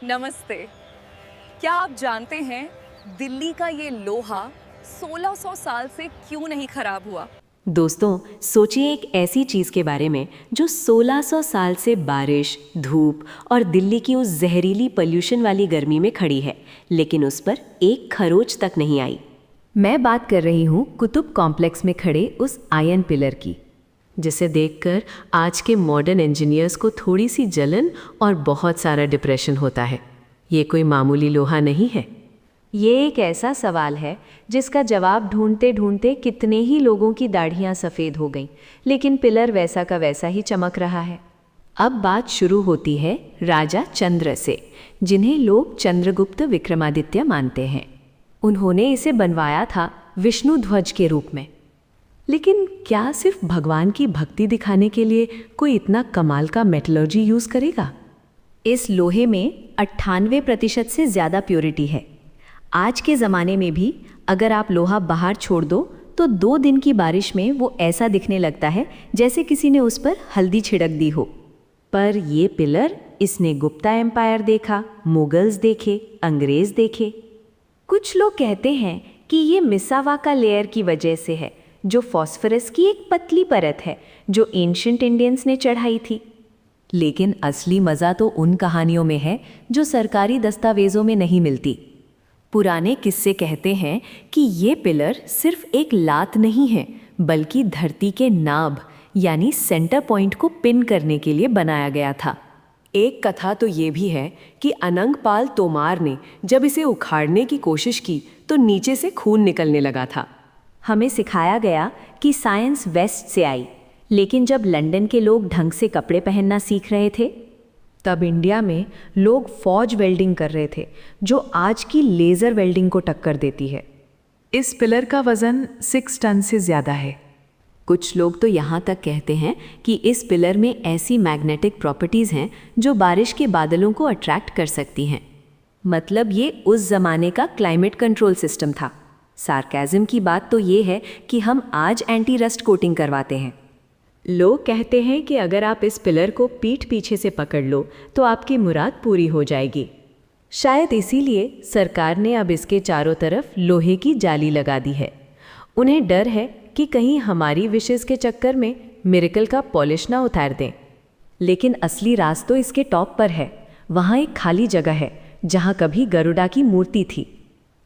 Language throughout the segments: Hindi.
नमस्ते। क्या आप जानते हैं दिल्ली का ये लोहा 1600 साल से क्यों नहीं खराब हुआ? दोस्तों, सोचिए एक ऐसी चीज़ के बारे में जो 1600 साल से बारिश, धूप और दिल्ली की उस जहरीली पोल्यूशन वाली गर्मी में खड़ी है, लेकिन उस पर एक खरोच तक नहीं आई। मैं बात कर रही हूँ कुतुब कॉम्प्लेक्स में खड़े उस आयरन पिलर की, जिसे देखकर आज के मॉडर्न इंजीनियर्स को थोड़ी सी जलन और बहुत सारा डिप्रेशन होता है। ये कोई मामूली लोहा नहीं है। ये एक ऐसा सवाल है जिसका जवाब ढूंढते ढूंढते कितने ही लोगों की दाढ़ियाँ सफ़ेद हो गईं, लेकिन पिलर वैसा का वैसा ही चमक रहा है। अब बात शुरू होती है राजा चंद्र से, जिन्हें लोग चंद्रगुप्त विक्रमादित्य मानते हैं। उन्होंने इसे बनवाया था विष्णु ध्वज के रूप में। लेकिन क्या सिर्फ भगवान की भक्ति दिखाने के लिए कोई इतना कमाल का मेटलर्जी यूज़ करेगा? इस लोहे में 98% से ज़्यादा प्योरिटी है। आज के ज़माने में भी अगर आप लोहा बाहर छोड़ दो तो 2 दिन की बारिश में वो ऐसा दिखने लगता है जैसे किसी ने उस पर हल्दी छिड़क दी हो। पर ये पिलर, इसने गुप्ता एम्पायर देखा, मुगल्स देखे, अंग्रेज़ देखे। कुछ लोग कहते हैं कि ये मिसावाका लेयर की वजह से है, जो फॉस्फोरस की एक पतली परत है जो एंशिएंट इंडियंस ने चढ़ाई थी। लेकिन असली मज़ा तो उन कहानियों में है जो सरकारी दस्तावेज़ों में नहीं मिलती। पुराने किस्से कहते हैं कि ये पिलर सिर्फ एक लात नहीं है, बल्कि धरती के नाभ यानी सेंटर पॉइंट को पिन करने के लिए बनाया गया था। एक कथा तो ये भी है कि अनंगपाल तोमार ने जब इसे उखाड़ने की कोशिश की तो नीचे से खून निकलने लगा था। हमें सिखाया गया कि साइंस वेस्ट से आई, लेकिन जब लंदन के लोग ढंग से कपड़े पहनना सीख रहे थे, तब इंडिया में लोग फॉज वेल्डिंग कर रहे थे, जो आज की लेज़र वेल्डिंग को टक्कर देती है। इस पिलर का वज़न 6 टन से ज़्यादा है। कुछ लोग तो यहाँ तक कहते हैं कि इस पिलर में ऐसी मैग्नेटिक प्रॉपर्टीज़ हैं जो बारिश के बादलों को अट्रैक्ट कर सकती हैं। मतलब ये उस ज़माने का क्लाइमेट कंट्रोल सिस्टम था। सार्केज़म की बात तो ये है कि हम आज एंटी रस्ट कोटिंग करवाते हैं। लोग कहते हैं कि अगर आप इस पिलर को पीठ पीछे से पकड़ लो तो आपकी मुराद पूरी हो जाएगी। शायद इसीलिए सरकार ने अब इसके चारों तरफ लोहे की जाली लगा दी है। उन्हें डर है कि कहीं हमारी विशेष के चक्कर में मिरेकल का पॉलिश ना उतार दें। लेकिन असली राज तो इसके टॉप पर है। वहाँ एक खाली जगह है जहाँ कभी गरुड़ा की मूर्ति थी।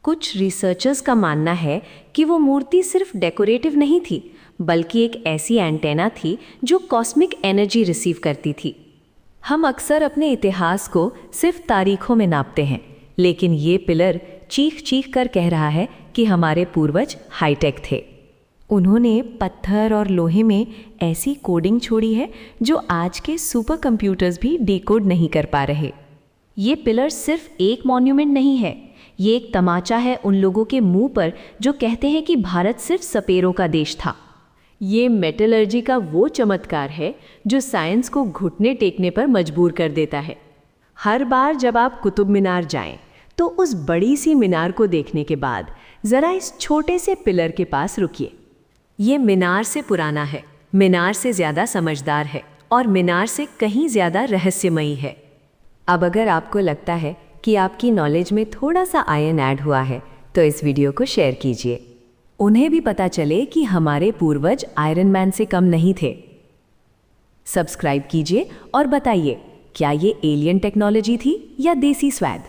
कुछ रिसर्चर्स का मानना है कि वो मूर्ति सिर्फ डेकोरेटिव नहीं थी, बल्कि एक ऐसी एंटेना थी जो कॉस्मिक एनर्जी रिसीव करती थी। हम अक्सर अपने इतिहास को सिर्फ तारीखों में नापते हैं, लेकिन ये पिलर चीख चीख कर कह रहा है कि हमारे पूर्वज हाईटेक थे। उन्होंने पत्थर और लोहे में ऐसी कोडिंग छोड़ी है जो आज के सुपर कंप्यूटर्स भी डिकोड नहीं कर पा रहे। ये पिलर सिर्फ एक मॉन्यूमेंट नहीं है, ये एक तमाचा है उन लोगों के मुंह पर जो कहते हैं कि भारत सिर्फ सपेरों का देश था। ये मेटलर्जी का वो चमत्कार है जो साइंस को घुटने टेकने पर मजबूर कर देता है। हर बार जब आप कुतुब मीनार जाएं, तो उस बड़ी सी मीनार को देखने के बाद ज़रा इस छोटे से पिलर के पास रुकिए। ये मीनार से पुराना है, मीनार से ज़्यादा समझदार है और मीनार से कहीं ज़्यादा रहस्यमयी है। अब अगर आपको लगता है कि आपकी नॉलेज में थोड़ा सा आयरन ऐड हुआ है, तो इस वीडियो को शेयर कीजिए। उन्हें भी पता चले कि हमारे पूर्वज आयरन मैन से कम नहीं थे। सब्सक्राइब कीजिए और बताइए, क्या ये एलियन टेक्नोलॉजी थी या देसी स्वैग?